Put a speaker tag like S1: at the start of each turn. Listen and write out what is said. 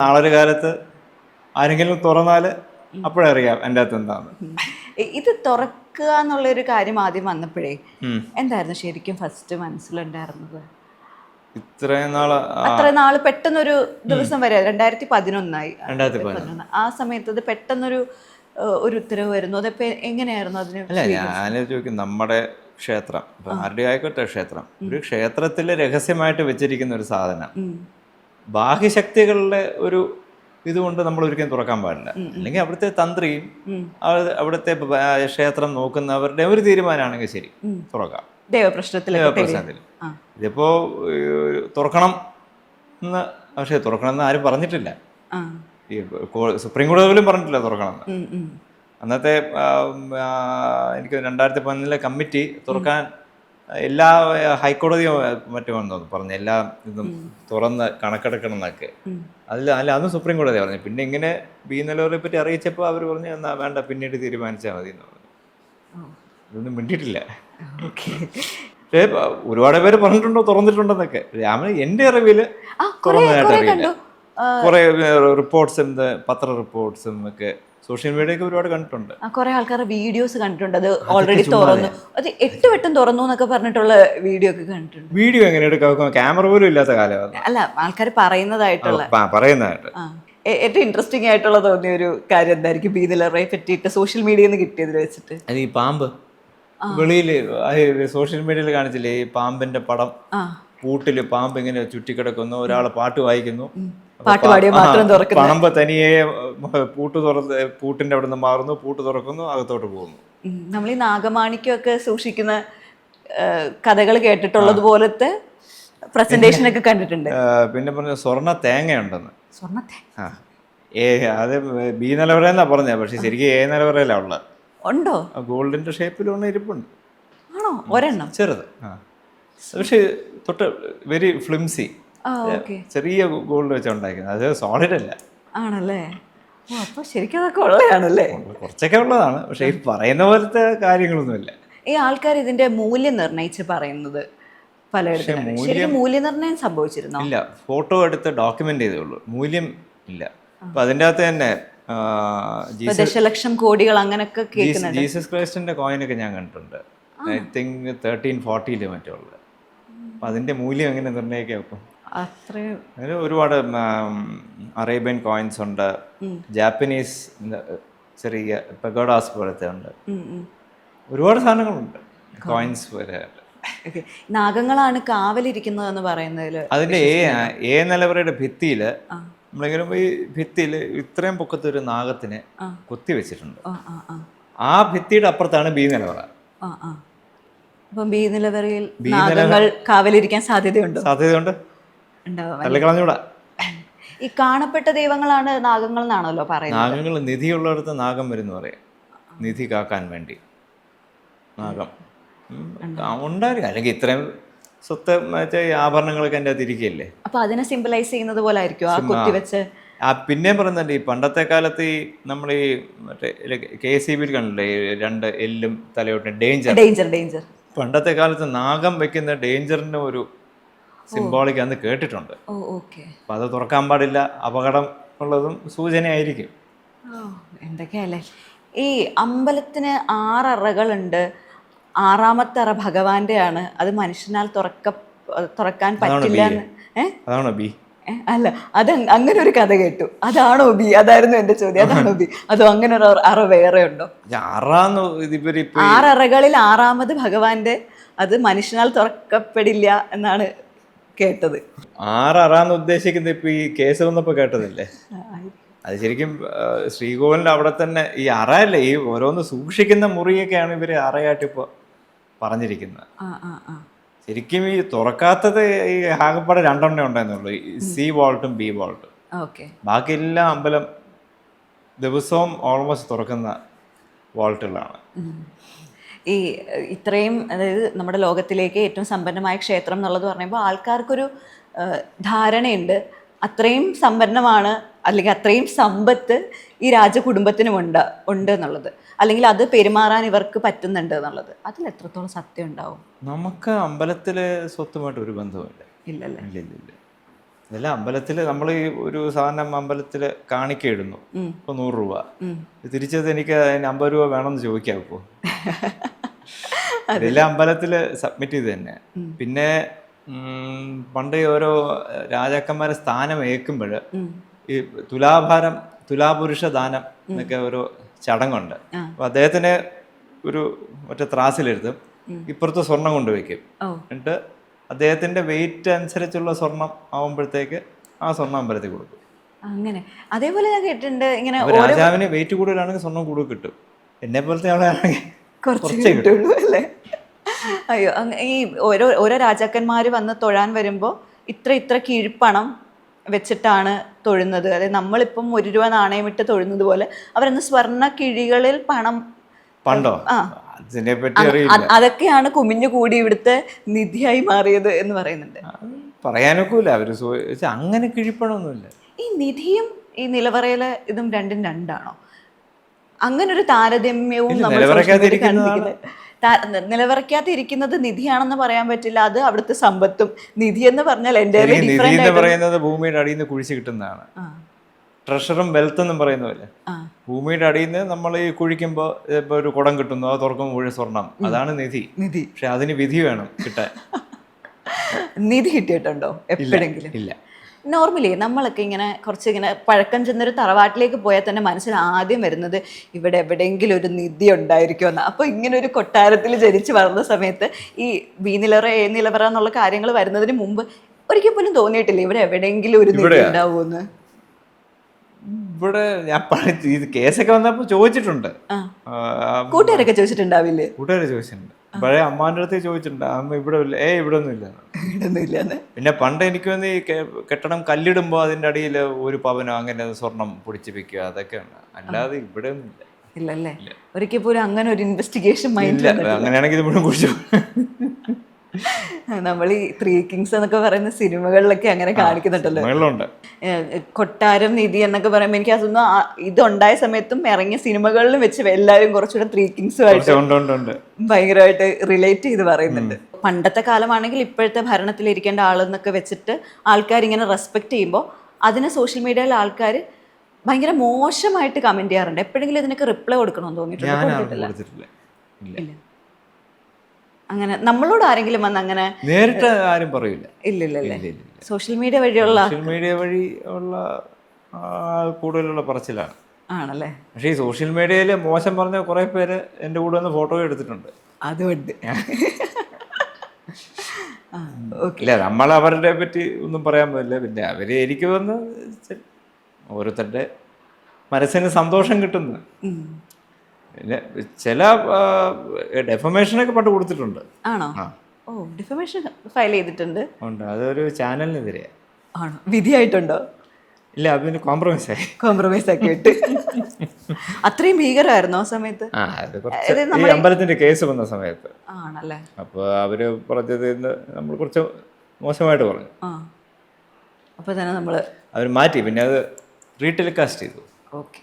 S1: നാളൊരു കാലത്ത് ആരെങ്കിലും തുറന്നാൽ അപ്പോഴറിയാം എൻ്റെ അകത്ത് എന്താണ്.
S2: ഇത് തുറക്കുക എന്നുള്ളൊരു കാര്യം ആദ്യം വന്നപ്പോഴേ എന്തായിരുന്നു ശരിക്കും ഫസ്റ്റ് മനസ്സിലുണ്ടായിരുന്നത്?
S1: ഇത്രയും നാള്
S2: അത്ര നാള് പെട്ടെന്നൊരു ദിവസം വരെ 2011 ആ സമയത്ത് ഇത് പെട്ടെന്നൊരു ഒരു ഉത്തരവ് വരുന്നു. അതിപ്പോ എങ്ങനെയായിരുന്നു അതിന്?
S1: അല്ല, ഞാൻ ചോദിക്കും, നമ്മുടെ ക്ഷേത്രം, ഇപ്പൊ ആരുടെ ആയിക്കോട്ടെ ക്ഷേത്രം, ഒരു ക്ഷേത്രത്തിൽ രഹസ്യമായിട്ട് വെച്ചിരിക്കുന്ന ഒരു സാധനം ബാഹ്യശക്തികളുടെ ഒരു ഇതുകൊണ്ട് നമ്മൾ ഒരിക്കലും തുറക്കാൻ പാടില്ല. അല്ലെങ്കിൽ അവിടുത്തെ തന്ത്രിയും അവിടുത്തെ ക്ഷേത്രം നോക്കുന്നവരുടെ ഒരു തീരുമാനമാണെങ്കിൽ ശരി, തുറക്കാം.
S2: ദേവപ്രശ്നത്തിൽ
S1: ഇതിപ്പോ തുറക്കണം എന്ന്, പക്ഷേ തുറക്കണം എന്ന് ആരും പറഞ്ഞിട്ടില്ല. ഈ സുപ്രീം കോടതി പോലും പറഞ്ഞിട്ടില്ല തുറക്കണമെന്ന്. അന്നത്തെ എനിക്ക് 2011 കമ്മിറ്റി തുറക്കാൻ എല്ലാ ഹൈക്കോടതിയോ മറ്റോ തോന്നുന്നു പറഞ്ഞു, എല്ലാ ഇതും തുറന്ന് കണക്കെടുക്കണം എന്നൊക്കെ. അതൊന്നും സുപ്രീം കോടതി പറഞ്ഞു. പിന്നെ ഇങ്ങനെ ബി നിലവരെ പറ്റി അറിയിച്ചപ്പോൾ അവർ പറഞ്ഞു എന്നാ വേണ്ട, പിന്നീട് തീരുമാനിച്ചാൽ മതി എന്ന് പറഞ്ഞു. ഇതൊന്നും മിണ്ടിയിട്ടില്ല. പക്ഷേ ഒരുപാട് പേര് പറഞ്ഞിട്ടുണ്ടോ തുറന്നിട്ടുണ്ടെന്നൊക്കെ. രാമൻ എൻ്റെ അറിവിൽ തുറന്നതായിട്ട് അറിയില്ല. കുറെ റിപ്പോർട്ട്സും പത്ര റിപ്പോർട്ട്സും ഒക്കെ സോഷ്യൽ മീഡിയയൊക്കെ ഒരുപാട് കണ്ടിട്ടുണ്ട്.
S2: കുറെ ആൾക്കാർ വീഡിയോസ് കണ്ടിട്ടുണ്ട്, അത് ഓൾറെഡി തുറന്നു, അത് 8 വട്ടം തുറന്നു എന്നൊക്കെ പറഞ്ഞിട്ടുള്ള വീഡിയോ ഒക്കെ കണ്ടിട്ടുണ്ട്.
S1: വീഡിയോ എങ്ങനെ എടുക്കാം? ക്യാമറ പോലും ഇല്ലാത്ത കാലമാണ്.
S2: അല്ല, ആൾക്കാർ പറയുന്നതായിട്ട് ഏറ്റവും ഇൻട്രസ്റ്റിംഗ് ആയിട്ടുള്ള തോന്നിയ ഒരു കാര്യം എന്തായിരിക്കും ബി നിലവറയെ പറ്റിയിട്ട് സോഷ്യൽ മീഡിയയിൽ നിന്ന് കിട്ടിയതിൽ വെച്ചിട്ട്?
S1: അത് ഈ പാമ്പ് വെളിയിൽ സോഷ്യൽ മീഡിയയിൽ കാണിച്ചില്ലേ, ഈ പാമ്പിന്റെ പടം, പൂട്ടില് പാമ്പ് ഇങ്ങനെ ചുറ്റിക്കിടക്കുന്നു, ഒരാള് പാട്ട് വായിക്കുന്നു, പണമ്പ് തനിയെ പൂട്ടിന്റെ അവിടെ നിന്ന് മാറുന്നു, പൂട്ട് തുറക്കുന്നു, അകത്തോട്ട് പോകുന്നു.
S2: നമ്മൾ ഈ നാഗമാണിക്കൊക്കെ സൂക്ഷിക്കുന്ന കഥകൾ കേട്ടിട്ടുള്ളത് പോലത്തെ പ്രസന്റേഷൻ ഒക്കെ കണ്ടിട്ടുണ്ട്.
S1: പിന്നെ പറഞ്ഞ സ്വർണ്ണ തേങ്ങയുണ്ടെന്ന്. അത് ബി നിലവറയെന്നാ പറഞ്ഞ, പക്ഷെ ശരിക്കും എ നിലവറയിലാ ഉള്ളത്.
S2: ഉണ്ടോ?
S1: ഗോൾഡിന്റെ ഷേപ്പിലുള്ള ഇരിപ്പുണ്ട്.
S2: ആണോ? ഒരെണ്ണം
S1: ചെറുത്, പക്ഷെ തൊട്ട് വെരി ഫ്ലിംസി, ചെറിയ ഗോൾഡ് വെച്ചാൽ ഉണ്ടാക്കുന്നത്. അത് സോളിഡ് അല്ല.
S2: ആണല്ലേ? അപ്പൊ ശരിക്കും അതൊക്കെ ഉള്ളതാണല്ലേ?
S1: കുറച്ചൊക്കെ ഉള്ളതാണ്, പക്ഷെ ഈ പറയുന്ന പോലത്തെ കാര്യങ്ങളൊന്നുമില്ല.
S2: ഈ ആൾക്കാർ ഇതിന്റെ മൂല്യം നിർണയിച്ച് പറയുന്നത് പലയിടത്തും മൂല്യനിർണ്ണയം സംഭവിച്ചിരുന്നോ?
S1: ഇല്ല, ഫോട്ടോ എടുത്ത് ഡോക്യുമെന്റ് ചെയ്തേ ഉള്ളൂ, മൂല്യം ഇല്ല. അപ്പൊ അതിൻ്റെ അകത്ത് തന്നെ
S2: ദശലക്ഷം കോടികൾ അങ്ങനെയൊക്കെ
S1: ജീസസ് ക്രൈസ്റ്റിന്റെ കോയിനൊക്കെ ഞാൻ കണ്ടിട്ടുണ്ട്. ഐ തിങ്ക് 1340 മറ്റോ ഉള്ളത്. അപ്പൊ അതിന്റെ മൂല്യം എങ്ങനെ നിർണ്ണയിക്കാം? അങ്ങനെ ഒരുപാട് അറേബ്യൻ കോയിൻസ് ഉണ്ട്, ജാപ്പനീസ് ചെറിയ പെഗോഡാസ് പോലത്തെ ഉണ്ട്, ഒരുപാട് സാധനങ്ങളുണ്ട്, കോയിൻസ് പോലെ.
S2: നാഗങ്ങളാണ് കാവലിരിക്കുന്നതെന്ന് പറയുന്നതിൽ
S1: അതിന്റെ എ നിലവറയുടെ ഭിത്തിയില് നമ്മളിങ്ങനെ ഈ ഭിത്തിയിൽ ഇത്രയും പൊക്കത്ത് ഒരു നാഗത്തിനെ കൊത്തി വെച്ചിട്ടുണ്ട്. ആ ഭിത്തിയുടെ അപ്പുറത്താണ് ബി നിലവറ.
S2: ബി നിലവറയിൽ നാഗങ്ങൾ കാവലിരിക്കാൻ സാധ്യതയുണ്ട്.
S1: തള്ളിക്കളഞ്ഞൂടാ.
S2: ഈ കാണപ്പെട്ട ദൈവങ്ങളാണ് നാഗങ്ങൾ എന്നാണല്ലോ പറയുന്നത്.
S1: നാഗങ്ങൾ നിധിയുള്ളിടത്ത് നാഗം വരുന്നു പറയാം. നിധി കാക്കാൻ വേണ്ടി നാഗം ഉണ്ടായിരിക്കും. അല്ലെങ്കിൽ ഇത്രയും സ്വത്ത് മറ്റേ ആഭരണങ്ങളൊക്കെ എൻ്റെ അകത്ത് ഇരിക്കുകയല്ലേ.
S2: അപ്പൊ അതിനെ സിംബലൈസ് ചെയ്യുന്നത് പോലെ ആയിരിക്കും ആ കുത്തിവെച്ച്.
S1: പിന്നെയും പറയുന്നുണ്ട്, ഈ പണ്ടത്തെ കാലത്ത് ഈ നമ്മൾ ഈ മറ്റേ KCB കണ്ടില്ലേ, 2 എല്ലും തലയോട്ടും ഡേഞ്ചർ. പണ്ടത്തെ കാലത്ത് നാഗം വെക്കുന്ന ഡേഞ്ചറിന്റെ ഒരു സിംബോളിക് അന്ന് കേട്ടിട്ടുണ്ട്. അപ്പൊ അത് തുറക്കാൻ പാടില്ല, അപകടം ഉള്ളതും സൂചനയായിരിക്കും.
S2: എന്തൊക്കെയല്ലേ. ഈ അമ്പലത്തിന് 6 അറകളുണ്ട്. 6ാമത്തെ അറ ഭഗവാന്റെ ആണ്. അത് മനുഷ്യനാൽ തുറക്കാൻ പറ്റില്ല.
S1: അതാണോ ബി?
S2: അല്ല, അത് അങ്ങനെ ഒരു കഥ കേട്ടു. അതാണോ ബി? അതായിരുന്നു എന്റെ ചോദ്യം. അതാണോ ബി? അതോ അങ്ങനെ ഒരു അറ വേറെ ഉണ്ടോ?
S1: 6
S2: അറകളിൽ 6ാമത് ഭഗവാന്റെ, അത് മനുഷ്യനാൽ തുറക്കപ്പെടില്ല എന്നാണ് കേട്ടത്.
S1: 6 അറാന്ന് ഉദ്ദേശിക്കുന്നത് ഇപ്പൊ ഈ കേസ് വന്നപ്പോ കേട്ടതല്ലേ? അത് ശരിക്കും ശ്രീകോവിലിന്റെ അവിടെ തന്നെ ഈ അറയല്ലേ, ഈ ഓരോന്ന് സൂക്ഷിക്കുന്ന മുറിയൊക്കെയാണ് ഇവര് അറയായിട്ട് ഇപ്പൊ പറഞ്ഞിരിക്കുന്നത്. ശരിക്കും ഈ തുറക്കാത്തത് ഈ ആകപ്പാടെ 2 ഉണ്ടായിരുന്നുള്ളൂ, സി വാൾട്ടും ബി വാൾട്ടും. ബാക്കി എല്ലാ അമ്പലം ദിവസവും ഓൾമോസ്റ്റ് തുറക്കുന്ന വാൾട്ടുകളാണ്.
S2: ഈ ഇത്രയും, അതായത് നമ്മുടെ ലോകത്തിലേക്ക് ഏറ്റവും സമ്പന്നമായ ക്ഷേത്രം എന്നുള്ളത് പറയുമ്പോൾ ആൾക്കാർക്കൊരു ധാരണയുണ്ട്, അത്രയും സമ്പന്നമാണ് അല്ലെങ്കിൽ അത്രയും സമ്പത്ത് ഈ രാജകുടുംബത്തിനും ഉണ്ട് എന്നുള്ളത്, അല്ലെങ്കിൽ അത് പെരുമാറാൻ ഇവർക്ക് പറ്റുന്നുണ്ട് എന്നുള്ളത്. അതിൽ എത്രത്തോളം സത്യം ഉണ്ടാവും?
S1: നമുക്ക് അമ്പലത്തിലെ സ്വത്തുമായിട്ട് ഒരു ബന്ധവുമില്ല.
S2: ഇല്ലല്ലേ?
S1: ഇല്ല. ഇതെല്ലാം അമ്പലത്തിൽ നമ്മൾ ഈ ഒരു സാധനം അമ്പലത്തിൽ കാണിക്ക ഇടുന്നു, ഇപ്പോൾ 100 രൂപ. തിരിച്ചത് എനിക്ക് അതിന് 50 രൂപ വേണമെന്ന് ചോദിക്കാം. ഇപ്പോൾ ഇതെല്ലാം അമ്പലത്തിൽ സബ്മിറ്റ് ചെയ്ത് തന്നെ. പിന്നെ പണ്ട് ഓരോ രാജാക്കന്മാരെ സ്ഥാനം ഏൽക്കുമ്പോൾ ഈ തുലാപുരുഷ ദാനം എന്നൊക്കെ ഒരു ചടങ്ങുണ്ട്. അപ്പോൾ അദ്ദേഹത്തിന് ഒരു മറ്റേ ത്രാസിലെടുത്തും ഇപ്പുറത്ത് സ്വർണം കൊണ്ടുവയ്ക്കും. എന്നിട്ട് അദ്ദേഹത്തിന്റെ വെയിറ്റ് അനുസരിച്ചുള്ള സ്വർണം ആവുമ്പോഴത്തേക്ക് ആ സ്വർണം അമ്പലത്തിൽ കൊടുക്കും.
S2: അങ്ങനെ അതേപോലെ ഞാൻ കേട്ടിട്ടുണ്ട് ഇങ്ങനെ
S1: രാജാവിന് വെയിറ്റ് കൂടുതലാണെങ്കിൽ സ്വർണം കൂടുതൽ കിട്ടും. എന്നെ പോലത്തെ ആളാണെങ്കിൽ
S2: കുറച്ചേ കിട്ടുള്ളൂ അല്ലേ? അയ്യോ, ഈ ഓരോ രാജാക്കന്മാര് വന്ന് തൊഴാൻ വരുമ്പോൾ ഇത്ര കിഴിപ്പണം വെച്ചിട്ടാണ് തൊഴുന്നത്. അതായത് നമ്മളിപ്പം 1 രൂപ നാണയം ഇട്ട് തൊഴുന്നത് പോലെ അവരന്ന് സ്വർണ്ണ കിഴികളിൽ പണം
S1: പണ്ടോ അതിനെപ്പറ്റി അറിയില്ല.
S2: അതൊക്കെയാണ് കുമിഞ്ഞു കൂടി ഇവിടുത്തെ നിധിയായി മാറിയത് എന്ന് പറയുന്നുണ്ട്.
S1: പറയാനൊക്കൂല. അവര് അങ്ങനെ കിഴിപ്പണമൊന്നുമില്ല.
S2: ഈ നിധിയും ഈ നിലവറയിലെ ഇതും രണ്ടും രണ്ടാണോ? അങ്ങനെ ഒരു താരതമ്യവും നിലവറയ്ക്കകത്ത് ഇരിക്കുന്നത് നിധിയാണെന്ന് പറയാൻ പറ്റില്ല. അത് അവിടുത്തെ സമ്പത്തും. നിധി എന്ന് പറഞ്ഞാൽ
S1: നിധി എന്ന് പറയുന്നത് ഭൂമിയുടെ അടിയിൽ നിന്ന് കുഴിച്ച് കിട്ടുന്നതാണ്. ട്രഷറും വെൽത്ത് എന്നും പറയുന്നതല്ലേ. ഭൂമിയുടെ അടിയിൽ നിന്ന് നമ്മൾ ഈ കുഴിക്കുമ്പോൾ ഇപ്പൊ ഒരു കുടം കിട്ടുന്നു, അത് തുറക്കുമ്പോൾ മുഴുവൻ സ്വർണം, അതാണ് നിധി. പക്ഷെ അതിന് വിധി വേണം കിട്ടാൻ.
S2: നിധി കിട്ടിയിട്ടുണ്ടോ എപ്പോഴെങ്കിലും?
S1: ഇല്ല.
S2: നോർമലി നമ്മളൊക്കെ ഇങ്ങനെ കുറച്ചിങ്ങനെ പഴക്കം ചെന്നൊരു തറവാട്ടിലേക്ക് പോയാൽ തന്നെ മനസ്സിൽ ആദ്യം വരുന്നത് ഇവിടെ എവിടെയെങ്കിലും ഒരു നിധി ഉണ്ടായിരിക്കുമെന്ന്. അപ്പോൾ ഇങ്ങനെ ഒരു കൊട്ടാരത്തിൽ ജനിച്ച് വളർന്ന സമയത്ത് ഈ ബി നിലവറ എ നിലവറ എന്നുള്ള കാര്യങ്ങൾ വരുന്നതിന് മുമ്പ് ഒരിക്കൽ പോലും തോന്നിയിട്ടില്ല ഇവിടെ എവിടെയെങ്കിലും ഒരു നിധി ഉണ്ടാവുമെന്ന്?
S1: ഇവിടെ ഞാൻ ഇത് കേസൊക്കെ വന്നപ്പോൾ ചോദിച്ചിട്ടുണ്ട്.
S2: കൂട്ടുകാരൊക്കെ ചോദിച്ചിട്ടുണ്ടാവില്ലേ?
S1: കൂട്ടുകാരെ ചോദിച്ചിട്ടുണ്ട്. പഴയ അമ്മാന്റെ അടുത്ത് ചോദിച്ചിട്ടുണ്ട്. അമ്മ ഇവിടെ ഇവിടെ ഒന്നും ഇല്ല. പിന്നെ പണ്ട് എനിക്ക് വന്ന് ഈ കെട്ടണം കല്ലിടുമ്പോൾ അതിന്റെ അടിയിൽ 1 പവനോ അങ്ങനെ സ്വർണം പൊടിച്ച് വെക്കുക, അതൊക്കെയാണ്. അല്ലാതെ ഇവിടെ ഒന്നും ഇല്ല.
S2: ഇല്ലല്ലേ? ഒരിക്കൽ പോലും അങ്ങനെ ഒരു ഇൻവെസ്റ്റിഗേഷൻ മൈൻഡ്
S1: അങ്ങനെയാണെങ്കിൽ ഇത് കുറിച്ച്
S2: നമ്മൾ ഈ 3 കിങ്സ് എന്നൊക്കെ പറയുന്ന സിനിമകളിലൊക്കെ അങ്ങനെ കാണിക്കുന്നുണ്ടല്ലോ. കൊട്ടാരം നിധി എന്നൊക്കെ പറയുമ്പോൾ എനിക്ക് അതൊന്നും ഇതുണ്ടായ സമയത്തും ഇറങ്ങിയ സിനിമകളിലും വെച്ച് എല്ലാവരും കുറച്ചുകൂടെ 3 കിങ്സുമായിട്ട് ഭയങ്കരമായിട്ട് റിലേറ്റ് ചെയ്ത് പറയുന്നുണ്ട്. പണ്ടത്തെ കാലമാണെങ്കിൽ ഇപ്പോഴത്തെ ഭരണത്തിലിരിക്കേണ്ട ആളെന്നൊക്കെ വെച്ചിട്ട് ആൾക്കാർ ഇങ്ങനെ റെസ്പെക്ട് ചെയ്യുമ്പോൾ അതിന് സോഷ്യൽ മീഡിയയിലെ ആൾക്കാർ ഭയങ്കര മോശമായിട്ട് കമന്റ് ചെയ്യാറുണ്ട്. എപ്പോഴെങ്കിലും ഇതിനൊക്കെ റിപ്ലൈ കൊടുക്കണമെന്ന് തോന്നിയിട്ടില്ല? ഇല്ല. അങ്ങനെ നമ്മളോട് ആരെങ്കിലും വന്ന് അങ്ങനെ
S1: നേരിട്ട് ആരും പറയില്ല.
S2: ഇല്ലല്ലേ? സോഷ്യൽ മീഡിയ വഴി ഉള്ള
S1: കൂടുതലുള്ള പറച്ചിലാണ്.
S2: ആണല്ലേ?
S1: പക്ഷേ ഈ സോഷ്യൽ മീഡിയയിൽ മോശം പറഞ്ഞ കുറെ പേര് എൻ്റെ കൂടെ വന്ന് ഫോട്ടോ എടുത്തിട്ടുണ്ട്.
S2: അതുകൊണ്ട്
S1: ഇല്ല, നമ്മൾ അവരുടെ പറ്റി ഒന്നും പറയാൻ പറ്റില്ല. പിന്നെ അവര് എനിക്ക് വന്ന് ഓരോരുത്തരുടെ മനസ്സിന് സന്തോഷം കിട്ടുന്നു. പിന്നെ ചില ഡെഫമേഷനൊക്കെ പണ്ട് കൊടുത്തിട്ടുണ്ട്.
S2: ആണോ? ഓ, ഡെഫമേഷൻ ഫയൽ ചെയ്തിട്ടുണ്ട്.
S1: ഉണ്ട്. അതൊരു ചാനലിനെതിരെ.
S2: ആണോ? വിധിയായിട്ടുണ്ടോ?
S1: ഇല്ല, അതിന്
S2: കോംപ്രമൈസ് ആക്കി ഇട്ട്. അത്രയും ഭീകരമായിരുന്നോ ആ സമയത്ത്?
S1: അമ്പലത്തിന്റെ കേസ് വന്ന സമയത്ത്.
S2: ആണല്ലേ?
S1: അപ്പൊ അവര് പറഞ്ഞത് നമ്മൾ കുറച്ച് മോശമായിട്ട് പറഞ്ഞു.
S2: അപ്പൊ തന്നെ നമ്മള്
S1: അവർ മാറ്റി. പിന്നെ അത് റീടെലികാസ്റ്റ് ചെയ്തു.
S2: ഓക്കെ.